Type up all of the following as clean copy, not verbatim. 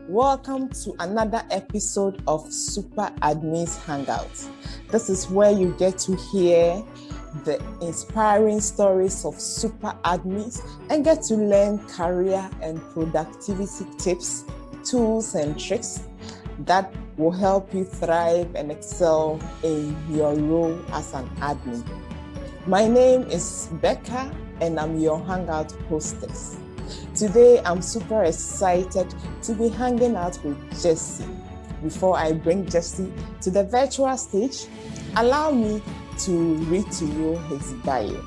Welcome to another episode of Super Admins Hangouts. This is where you get to hear the inspiring stories of super admins and get to learn career and productivity tips, tools, and tricks that will help you thrive and excel in your role as an admin. My name is Becca and I'm your Hangout hostess. Today, I'm super excited to be hanging out with Jesse. Before I bring Jesse to the virtual stage, allow me to read to you his bio.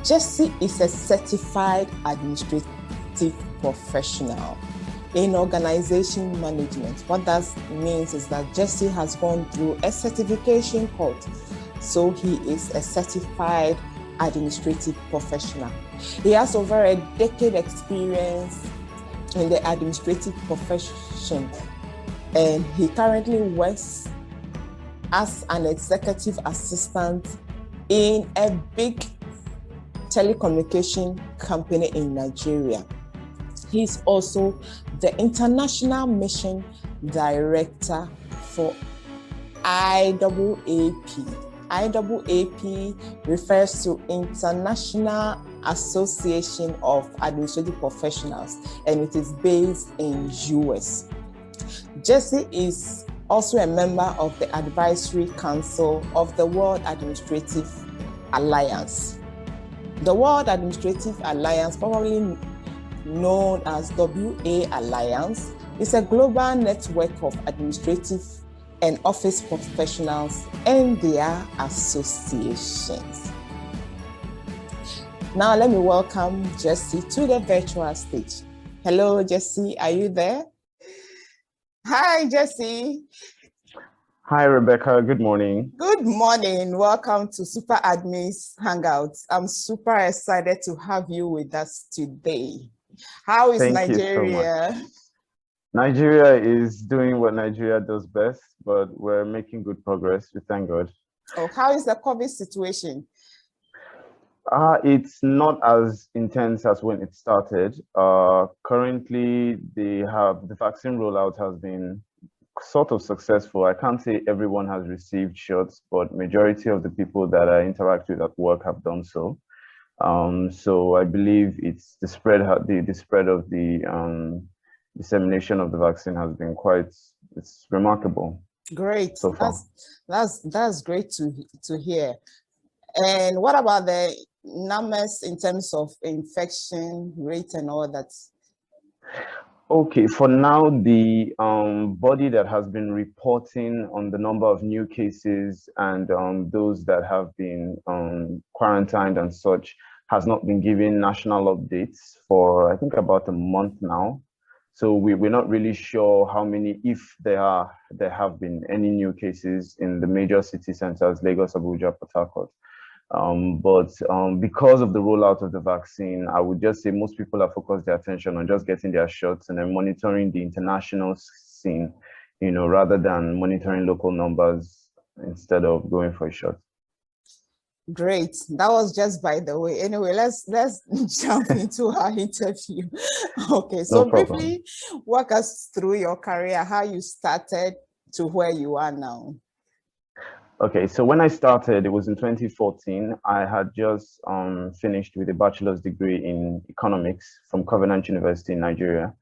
Jesse is a certified administrative professional in organization management. What that means is that Jesse has gone through a certification course. So he is a certified administrative professional. He has over a decade experience in the administrative profession, and he currently works as an executive assistant in a big telecommunication company in Nigeria. He's also the International Mission Director for IAAP. IAAP refers to International Association of Administrative Professionals, and it is based in US. Jesse is also a member of the Advisory Council of the World Administrative Alliance. The World Administrative Alliance, probably known as WA Alliance, is a global network of administrative and office professionals and their associations. Now let me welcome Jesse to the virtual stage. Hello, Jesse, are you there? Hi, Jesse. Hi, Rebecca. Good morning. Good morning. Welcome to Super Admins Hangouts. I'm super excited to have you with us today. How is Nigeria? Thank you so much. Nigeria is doing what Nigeria does best, but we're making good progress. We thank God. Oh, how is the COVID situation? It's not as intense as when it started. Currently, the vaccine rollout has been sort of successful. I can't say everyone has received shots, but majority of the people that I interact with at work have done so. So I believe it's the spread of the dissemination of the vaccine has been it's remarkable. Great. So far. That's great to hear. And what about the numbers in terms of infection rate and all that? Okay, for now, the body that has been reporting on the number of new cases and those that have been quarantined and such has not been giving national updates for, I think, about a month now. So we're not really sure how many, if there have been any new cases in the major city centers, Lagos, Abuja, Port Harcourt. But because of the rollout of the vaccine, I would just say most people have focused their attention on just getting their shots and then monitoring the international scene, rather than monitoring local numbers instead of going for a shot. Great. That was just by the way. Anyway, let's jump into our interview. Okay, so briefly walk us through your career, how you started to where you are now. Okay, so when I started, it was in 2014. I had just finished with a bachelor's degree in economics from Covenant University in Nigeria.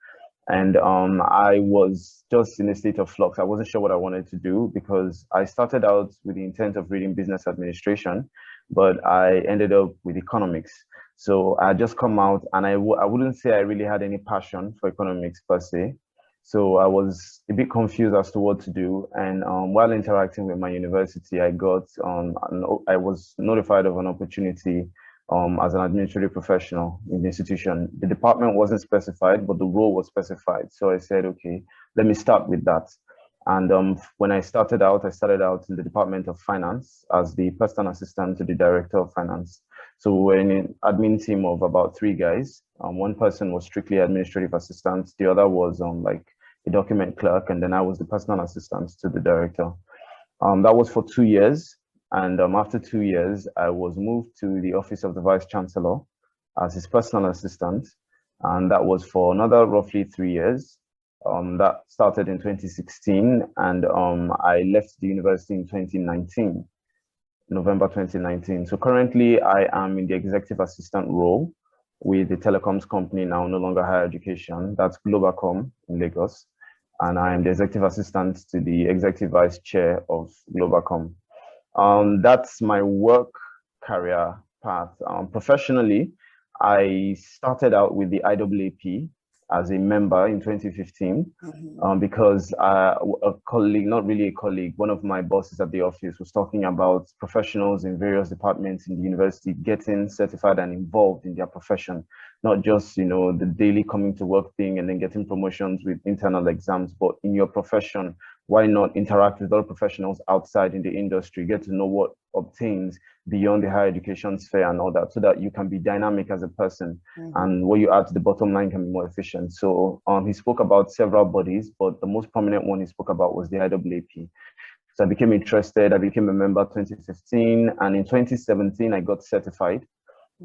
And I was just in a state of flux. I wasn't sure what I wanted to do because I started out with the intent of reading business administration, but I ended up with economics. So I just come out and I wouldn't say I really had any passion for economics per se. So I was a bit confused as to what to do. And while interacting with my university, I was notified of an opportunity as an administrative professional in the institution. The department wasn't specified, but the role was specified. So I said, okay, let me start with that. And when I started out in the Department of Finance as the personal assistant to the Director of Finance. So we were in an admin team of about 3 guys. One person was strictly administrative assistant. The other was like a document clerk. And then I was the personal assistant to the director. That was for 2 years. And after 2 years, I was moved to the office of the Vice Chancellor. as his personal assistant, and that was for another roughly 3 years. That started in 2016, and I left the university in 2019, November 2019. So currently, I am in the executive assistant role with the telecoms company now, no longer higher education. That's Globacom in Lagos, and I am the executive assistant to the executive vice chair of Globacom. That's my work career path. Professionally, I started out with the IAAP as a member in 2015 because a colleague, not really a colleague, one of my bosses at the office was talking about professionals in various departments in the university getting certified and involved in their profession, not just, the daily coming to work thing and then getting promotions with internal exams, but in your profession. Why not interact with other professionals outside in the industry, get to know what obtains beyond the higher education sphere and all that, so that you can be dynamic as a person and what you add to the bottom line can be more efficient. So he spoke about several bodies, but the most prominent one he spoke about was the IAAP. So I became interested. I became a member 2015, and in 2017 I got certified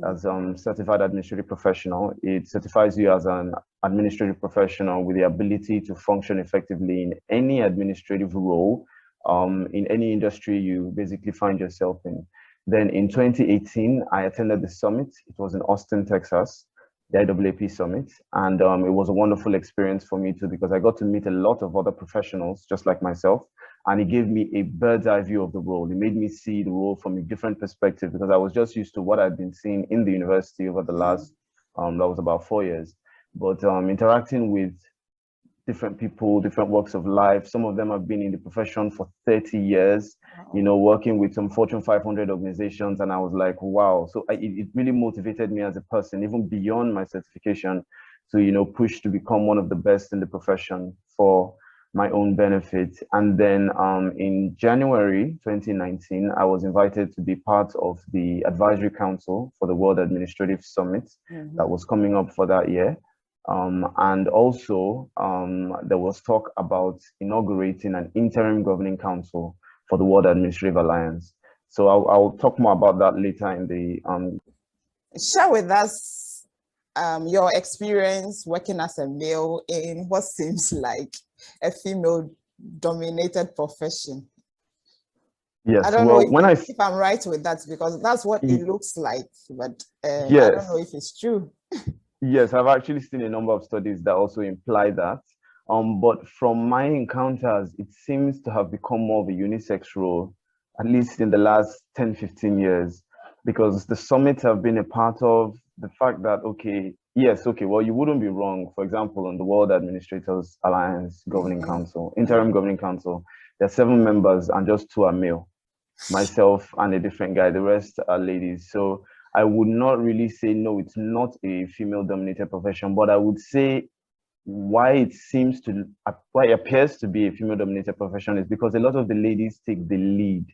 as certified administrative professional. It certifies you as an administrative professional with the ability to function effectively in any administrative role, in any industry you basically find yourself in. Then in 2018, I attended the summit. It was in Austin, Texas, the IAAP summit. And it was a wonderful experience for me too, because I got to meet a lot of other professionals just like myself. And it gave me a bird's eye view of the role. It made me see the role from a different perspective, because I was just used to what I'd been seeing in the university over the last, that was about 4 years. But interacting with different people, different walks of life. Some of them have been in the profession for 30 years, working with some Fortune 500 organizations. And I was like, wow. So it really motivated me as a person, even beyond my certification, to, push to become one of the best in the profession for my own benefit. And then in January 2019, I was invited to be part of the advisory council for the World Administrative Summit that was coming up for that year. And also, there was talk about inaugurating an interim governing council for the World Administrative Alliance. So I'll talk more about that later in the. Share with us your experience working as a male in what seems like a female-dominated profession. Yes, I don't know if I'm right with that, because that's what it looks like, but yes. I don't know if it's true. Yes, I've actually seen a number of studies that also imply that. But from my encounters, it seems to have become more of a unisex role, at least in the last 10, 15 years, because the summits have been a part of the fact that, well, you wouldn't be wrong. For example, on the World Administrators Alliance Governing Council, Interim Governing Council, there are 7 members and just 2 are male, myself and a different guy, the rest are ladies. So I would not really say, no, it's not a female-dominated profession, but I would say why it appears to be a female-dominated profession is because a lot of the ladies take the lead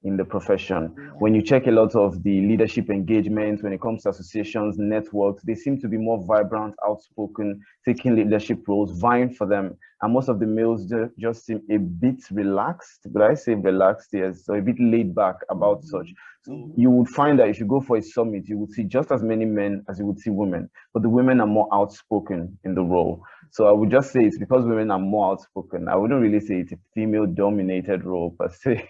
in the profession. When you check a lot of the leadership engagements, when it comes to associations, networks, they seem to be more vibrant, outspoken, taking leadership roles, vying for them. And most of the males just seem a bit relaxed. But I say relaxed, yes, so a bit laid back about such. So you would find that if you go for a summit, you would see just as many men as you would see women, but the women are more outspoken in the role. So I would just say it's because women are more outspoken. I wouldn't really say it's a female-dominated role per se.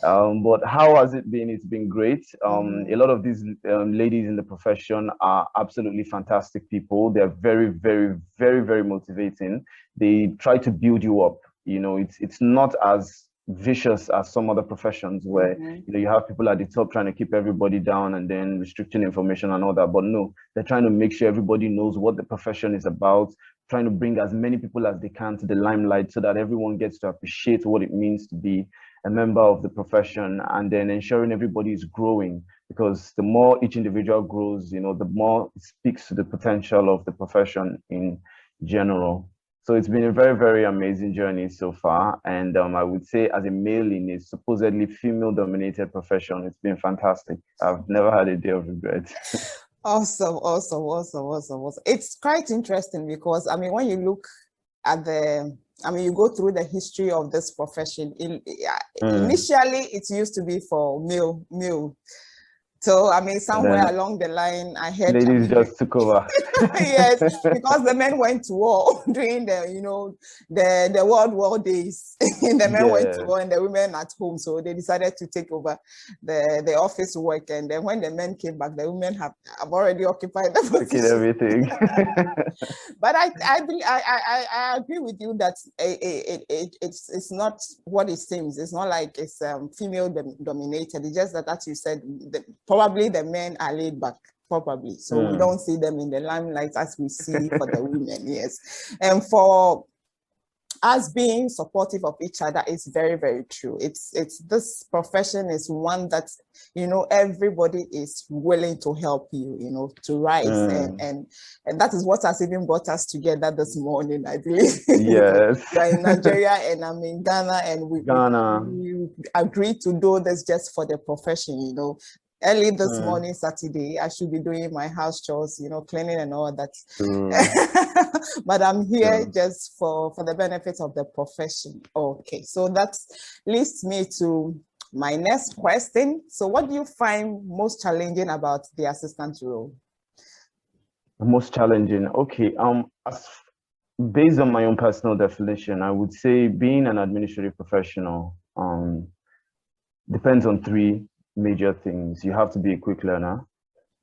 But how has it been? It's been great. A lot of these ladies in the profession are absolutely fantastic people. They're very, very, very, very motivating. They try to build you up. It's not as vicious as some other professions where you have people at the top trying to keep everybody down and then restricting information and all that. But no, they're trying to make sure everybody knows what the profession is about, trying to bring as many people as they can to the limelight so that everyone gets to appreciate what it means to be a member of the profession, and then ensuring everybody is growing, because the more each individual grows, the more it speaks to the potential of the profession in general. So it's been a very, very amazing journey so far. And I would say as a male in a supposedly female-dominated profession, it's been fantastic. I've never had a day of regret. Awesome. It's quite interesting because, when you look at you go through the history of this profession. Initially, it used to be for male So, I mean, And somewhere then along the line, I heard, I ladies mean, just took over. yes, because the men went to war during the, the World War days. The men went to Yes. war and the women at home. So they decided to take over the office work. And then when the men came back, the women have already occupied the Taking position. everything. But I agree with you that it's not what it seems. It's not like it's female dominated. It's just that, as you said, probably the men are laid back, probably. So we don't see them in the limelight as we see for the women, yes. And for us being supportive of each other is very, very true. It's this profession is one that, everybody is willing to help you, to rise. And that is what has even brought us together this morning, I believe. Yes. You're in Nigeria and I'm in Ghana, and we agreed to do this just for the profession, Early this morning, Saturday, I should be doing my house chores, cleaning and all that. But I'm here just for the benefit of the profession. Okay, so that leads me to my next question. So what do you find most challenging about the assistant role? Most challenging. Okay. Based on my own personal definition, I would say being an administrative professional depends on three major things. You have to be a quick learner.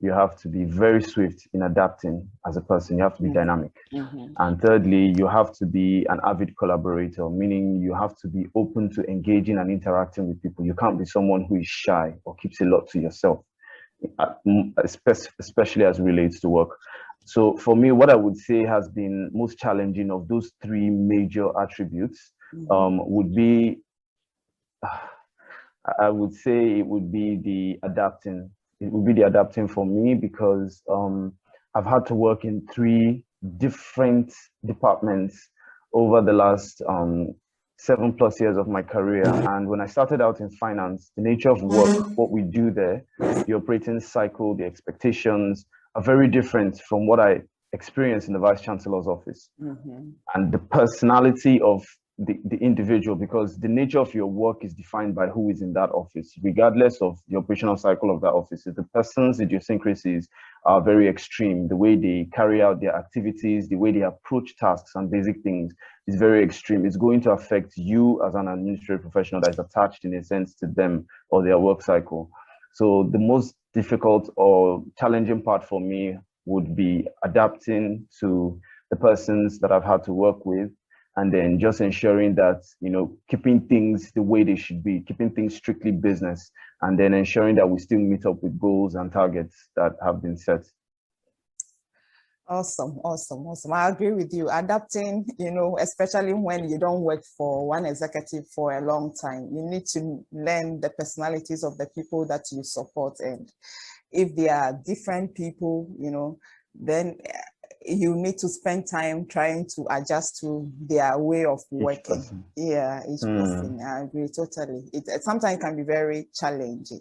You have to be very swift in adapting as a person. You have to be dynamic. And thirdly, you have to be an avid collaborator, meaning you have to be open to engaging and interacting with people. You can't be someone who is shy or keeps a lot to yourself, especially as it relates to work. So for me, what I would say has been most challenging of those three major attributes would be, I would say it would be the adapting. It would be the adapting for me because I've had to work in three different departments over the last 7+ years of my career. And when I started out in finance, the nature of work, what we do there, the operating cycle, the expectations are very different from what I experienced in the Vice Chancellor's office. And the personality of the individual, because the nature of your work is defined by who is in that office, regardless of the operational cycle of that office. The person's idiosyncrasies are very extreme. The way they carry out their activities, the way they approach tasks and basic things is very extreme. It's going to affect you as an administrative professional that is attached in a sense to them or their work cycle. So the most difficult or challenging part for me would be adapting to the persons that I've had to work with, and then just ensuring that, keeping things the way they should be, keeping things strictly business, and then ensuring that we still meet up with goals and targets that have been set. Awesome. I agree with you. Adapting, especially when you don't work for one executive for a long time, you need to learn the personalities of the people that you support. And if they are different people, then you need to spend time trying to adjust to their way of working. Each person. I agree totally. It sometimes can be very challenging.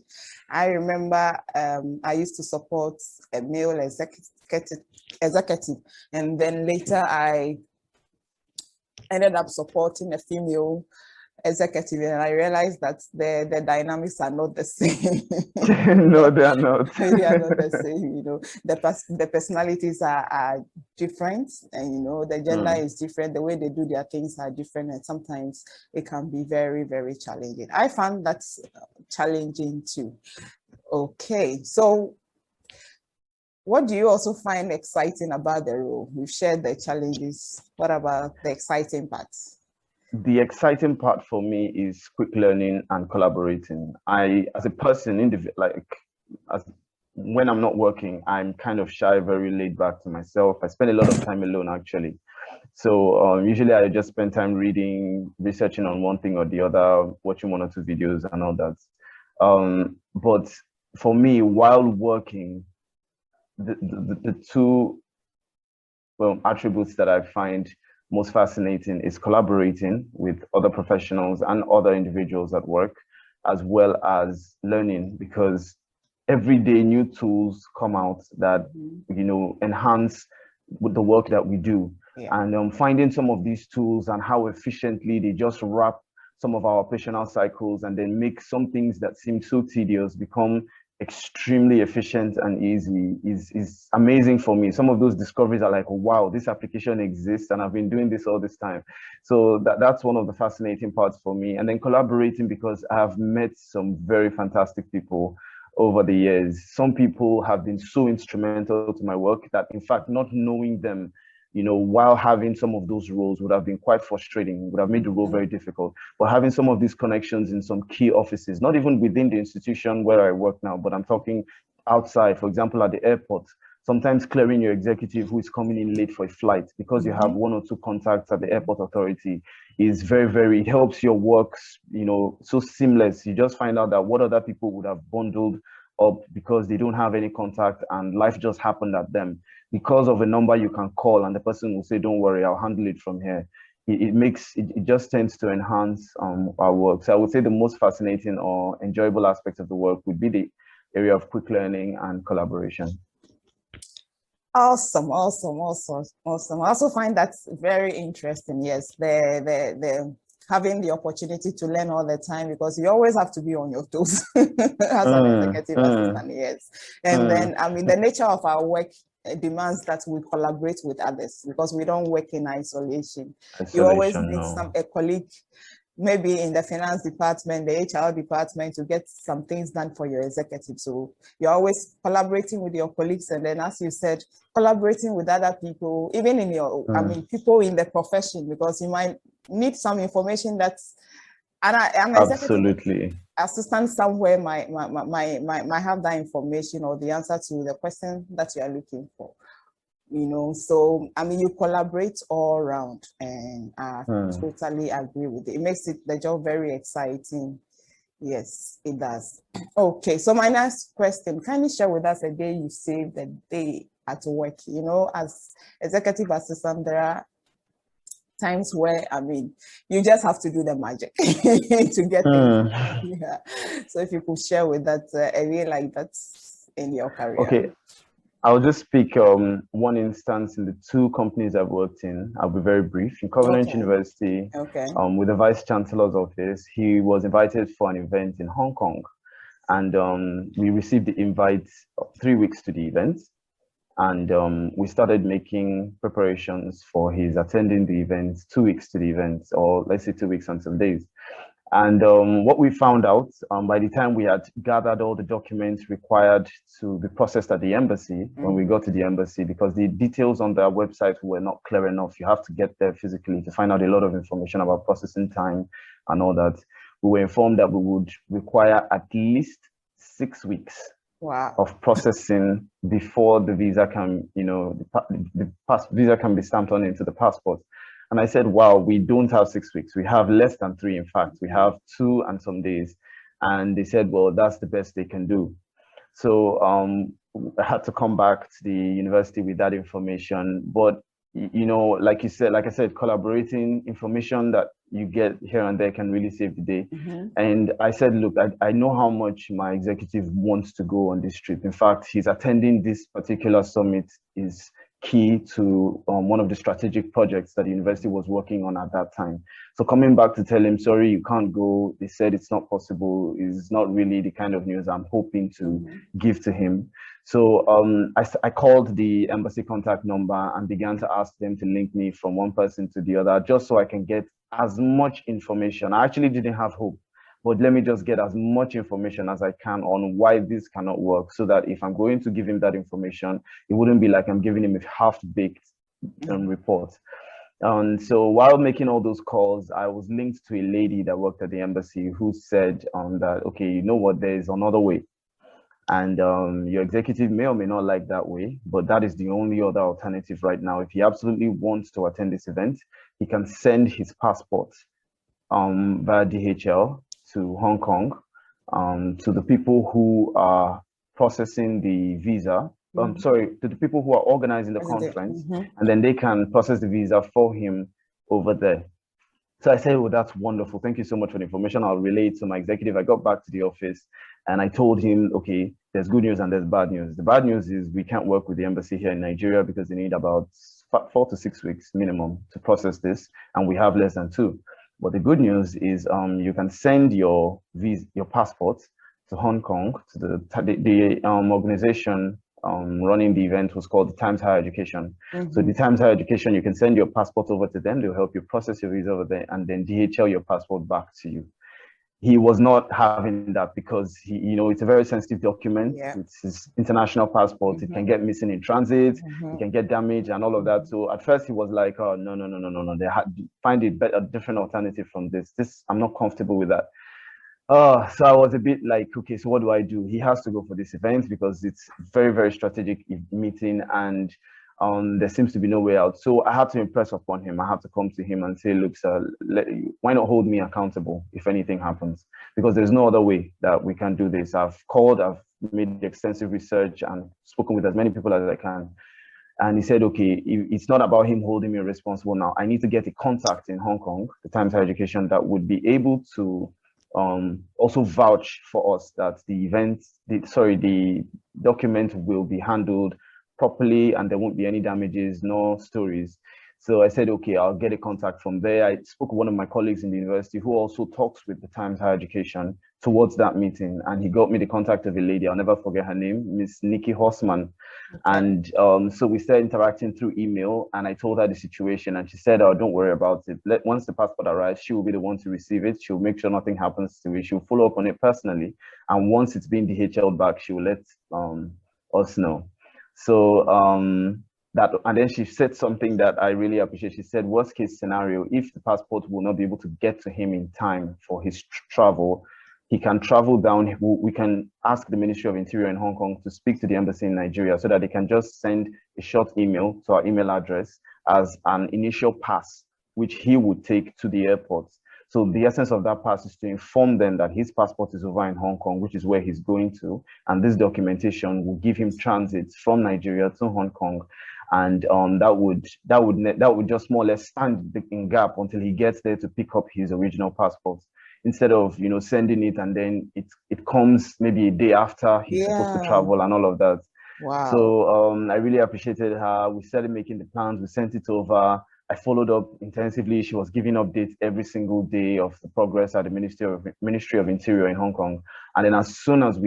I remember I used to support a male executive, and then later I ended up supporting a female executive, and I realized that the dynamics are not the same. No, they are not. They are not the same. The personalities are different, and the gender is different. The way they do their things are different, and sometimes it can be very, very challenging. I found that challenging too. Okay, so what do you also find exciting about the role? We've shared the challenges. What about the exciting parts? The exciting part for me is quick learning and collaborating. As a person, when I'm not working, I'm kind of shy, very laid back to myself. I spend a lot of time alone, actually. So usually I just spend time reading, researching on one thing or the other, watching one or two videos and all that. But for me, while working, the two attributes that I find most fascinating is collaborating with other professionals and other individuals at work, as well as learning, because every day new tools come out that enhance the work that we do. And finding some of these tools and how efficiently they just wrap some of our operational cycles and then make some things that seem so tedious become extremely efficient and easy is amazing for me. Some of those discoveries are like, wow, this application exists and I've been doing this all this time. So that's one of the fascinating parts for me. And then collaborating, because I have met some very fantastic people over the years. Some people have been so instrumental to my work that, in fact, not knowing them, while having some of those roles would have been quite frustrating, would have made the role very difficult. But having some of these connections in some key offices, not even within the institution where I work now, but I'm talking outside, for example, at the airport, sometimes clearing your executive who is coming in late for a flight because you have one or two contacts at the airport authority is very, very, it helps your work, so seamless. You just find out that what other people would have bundled up because they don't have any contact and life just happened at them. Because of a number you can call and the person will say, don't worry, I'll handle it from here. It just tends to enhance our work. So I would say the most fascinating or enjoyable aspect of the work would be the area of quick learning and collaboration. Awesome. I also find that very interesting. Yes, the having the opportunity to learn all the time, because you always have to be on your toes as an executive assistant. Yes, and then the nature of our work demands that we collaborate with others, because we don't work in isolation. You always need a colleague, maybe in the finance department, the HR department, to get some things done for your executive. So you're always collaborating with your colleagues, and then, as you said, collaborating with other people, even in your, people in the profession, because you might need some information that's, and an executive assistant somewhere might have that information or the answer to the question that you are looking for. So you collaborate all around, and I totally agree with it. It makes the job very exciting. Yes, it does. Okay, so my next question, can you share with us a day you saved a day at work? As executive assistant, there are times where you just have to do the magic to get things. Yeah. So if you could share with that a day like that in your career. Okay. I'll just speak one instance in the two companies I've worked in. I'll be very brief. In Covenant University, with the Vice Chancellor's office, he was invited for an event in Hong Kong. And we received the invite 3 weeks to the event. And we started making preparations for his attending the event 2 weeks to the event, or let's say 2 weeks and some days. And what we found out, by the time we had gathered all the documents required to be processed at the embassy, when we got to the embassy, because the details on their website were not clear enough, you have to get there physically to find out a lot of information about processing time and all that. We were informed that we would require at least 6 weeks of processing before the visa can, the visa can be stamped on into the passport. And I said, wow, we don't have 6 weeks. We have less than 3, in fact. We have 2 and some days. And they said, well, that's the best they can do. So I had to come back to the university with that information. But, like I said, collaborating, information that you get here and there can really save the day. And I said, look, I know how much my executive wants to go on this trip. In fact, he's attending this particular summit is key to one of the strategic projects that the university was working on at that time. So coming back to tell him, sorry, you can't go, they said it's not possible, is not really the kind of news I'm hoping to give to him. So I called the embassy contact number and began to ask them to link me from one person to the other, just so I can get as much information. I actually didn't have hope, but let me just get as much information as I can on why this cannot work, so that if I'm going to give him that information, it wouldn't be like I'm giving him a half-baked report. And so while making all those calls, I was linked to a lady that worked at the embassy who said that, okay, you know what, there is another way. And your executive may or may not like that way, but that is the only other alternative right now. If he absolutely wants to attend this event, he can send his passport via DHL to Hong Kong, to the people who are processing the visa. To the people who are organizing the conference, and then they can process the visa for him over there. So I said, oh, that's wonderful. Thank you so much for the information. I'll relay it to my executive. I got back to the office and I told him, okay, there's good news and there's bad news. The bad news is we can't work with the embassy here in Nigeria because they need about 4 to 6 weeks minimum to process this, and we have less than 2. But the good news is you can send your passport to Hong Kong. To the organization running the event was called the Times Higher Education. So the Times Higher Education, you can send your passport over to them. They'll help you process your visa over there, and then DHL your passport back to you. He was not having that because it's a very sensitive document. Yeah. It's his international passport. It can get missing in transit. It can get damaged and all of that. So at first he was like, "Oh, no. They find a different alternative from this. I'm not comfortable with that." So I was a bit like, okay, so what do I do? He has to go for this event because it's very, very strategic meeting, and there seems to be no way out. So I had to impress upon him. I had to come to him and say, look, sir, why not hold me accountable if anything happens? Because there's no other way that we can do this. I've called, I've made extensive research and spoken with as many people as I can. And he said, okay, it's not about him holding me responsible now. I need to get a contact in Hong Kong, the Times Higher Education, that would be able to also vouch for us that the document will be handled properly and there won't be any damages, no stories. So I said, okay, I'll get a contact from there. I spoke with one of my colleagues in the university who also talks with the Times Higher Education towards that meeting. And he got me the contact of a lady, I'll never forget her name, Miss Nikki Horseman. Okay. And so we started interacting through email, and I told her the situation, and she said, oh, don't worry about it. Once the passport arrives, she will be the one to receive it. She'll make sure nothing happens to it. She'll follow up on it personally. And once it's been DHL'd back, she will let us know. So and then she said something that I really appreciate. She said, worst case scenario, if the passport will not be able to get to him in time for his travel, he can travel down. We can ask the Ministry of Interior in Hong Kong to speak to the embassy in Nigeria so that they can just send a short email to our email address as an initial pass, which he would take to the airport. So the essence of that pass is to inform them that his passport is over in Hong Kong, which is where he's going to, and this documentation will give him transit from Nigeria to Hong Kong, and that would just more or less stand in gap until he gets there to pick up his original passport, instead of sending it and then it comes maybe a day after he's supposed to travel and all of that. Wow. So I really appreciated her. We started making the plans. We sent it over. I followed up intensively. She was giving updates every single day of the progress at the Ministry of Interior in Hong Kong. And then as soon as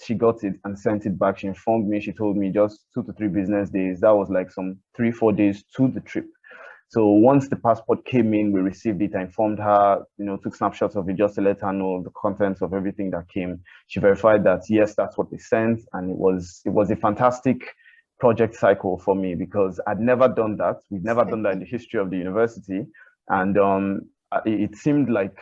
she got it and sent it back, she informed me. She told me just 2 to 3 business days. That was like some 3-4 days to the trip. So once the passport came in, we received it. I informed her, took snapshots of it just to let her know the contents of everything that came. She verified that, yes, that's what they sent. And it was a fantastic project cycle for me because I'd never done that. We've never done that in the history of the university. And it seemed like,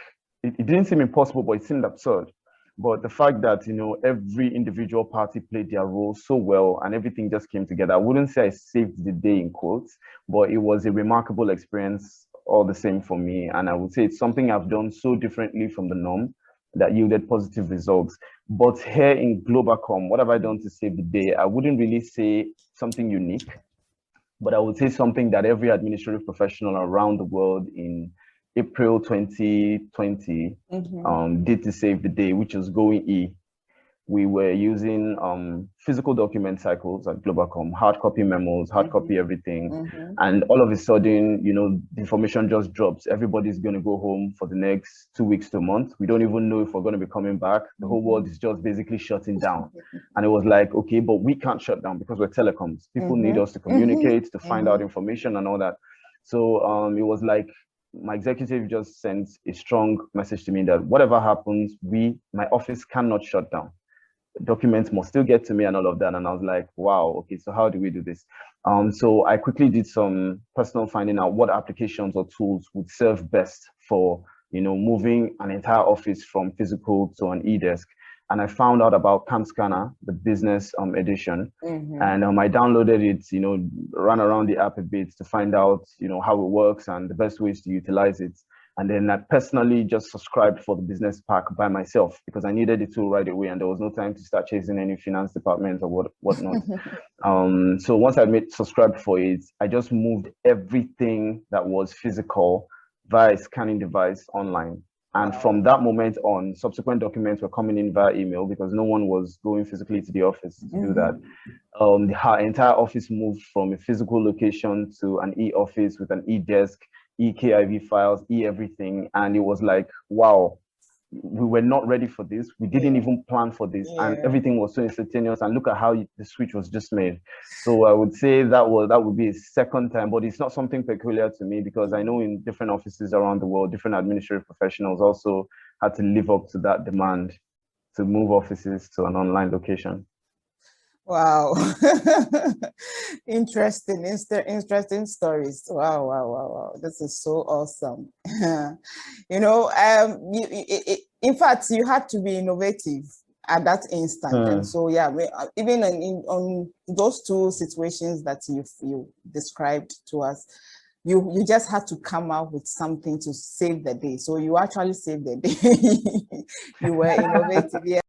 it didn't seem impossible, but it seemed absurd. But the fact that, every individual party played their role so well and everything just came together, I wouldn't say I saved the day in quotes, but it was a remarkable experience all the same for me. And I would say it's something I've done so differently from the norm that yielded positive results. But here in Globacom, what have I done to save the day? I wouldn't really say something unique, but I would say something that every administrative professional around the world in April 2020 did to save the day, which was going E. We were using physical document cycles at Globacom, hard copy memos, hard copy everything. And all of a sudden, the information just drops. Everybody's going to go home for the next 2 weeks to a month. We don't even know if we're going to be coming back. The whole world is just basically shutting down. And it was like, okay, but we can't shut down because we're telecoms. People need us to communicate, to find out information and all that. So it was like, my executive just sent a strong message to me that whatever happens, my office cannot shut down. Documents must still get to me and all of that. And I was like, wow, okay, so how do we do this? So I quickly did some personal finding out what applications or tools would serve best for, moving an entire office from physical to an e-desk. And I found out about CamScanner, the business edition. And I downloaded it, ran around the app a bit to find out, how it works and the best ways to utilize it. And then I personally just subscribed for the business pack by myself because I needed the tool right away and there was no time to start chasing any finance department or whatnot. So once I subscribed for it, I just moved everything that was physical via a scanning device online. And from that moment on, subsequent documents were coming in via email because no one was going physically to the office to do that. The entire office moved from a physical location to an e-office with an e-desk, e-KIV files, e-everything. And it was like, wow, we were not ready for this. We didn't even plan for this, and everything was so instantaneous. And look at how the switch was just made. So I would say that would be a second time, but it's not something peculiar to me, because I know in different offices around the world, different administrative professionals also had to live up to that demand to move offices to an online location. Wow. Interesting stories. Wow. This is so awesome. You know, in fact, you had to be innovative at that instant. And so, yeah, even on those two situations that you described to us, you just had to come out with something to save the day. So you actually saved the day. You were innovative. Yeah.